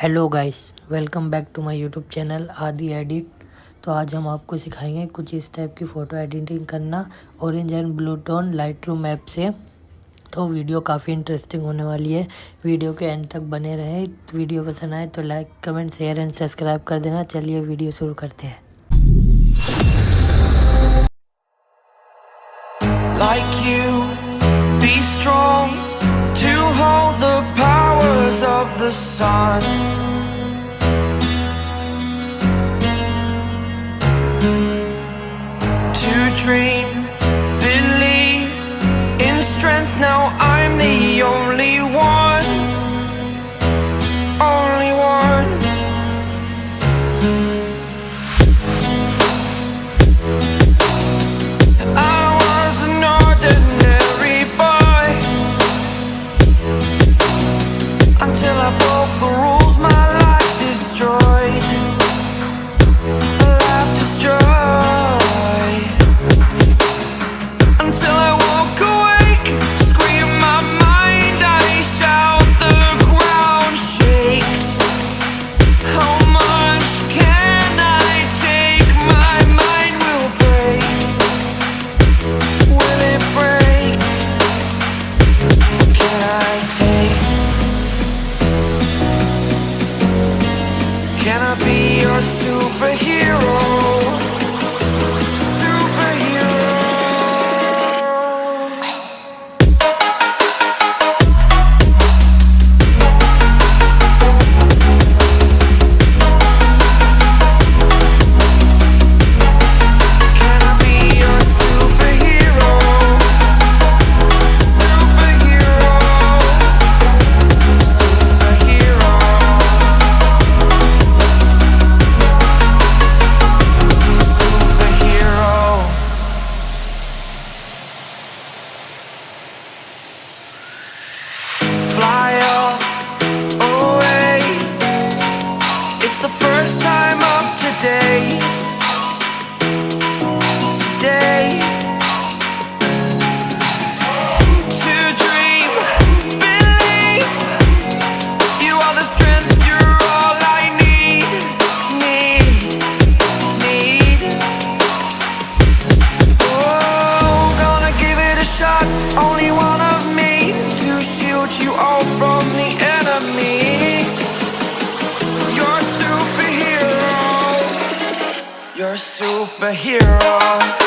Hello guys, welcome back to my YouTube channel Aadi edit. तो आज हम आपको सिखाएंगे कुछ इस टाइप की फ़ोटो एडिटिंग करना orange and blue tone Lightroom app से। तो वीडियो काफ़ी इंटरेस्टिंग होने वाली है, वीडियो के एंड तक बने रहे। वीडियो पसंद आए तो like, comment, share and subscribe कर देना। चलिए वीडियो शुरू करते हैं। Like you, be strong to hold the powers of the sun. To dream, believe in strength. Now I'm the only one, only one. I was an ordinary boy until I broke the rules. My life destroyed, a life destroyed. Until I woke awake, scream my mind, I shout, the ground shakes. How much can I take? My mind will break. Will it break? Can I take? Can I be your superhero? Superhero. Can I be your superhero? Superhero. Superhero. Superhero. Fly away. It's the first time of today. Today. To dream, believe. You are the strength, you're all I need. Need. Oh, gonna give it a shot. Only one of me to shield you all from the enemy. You're a superhero. You're a superhero.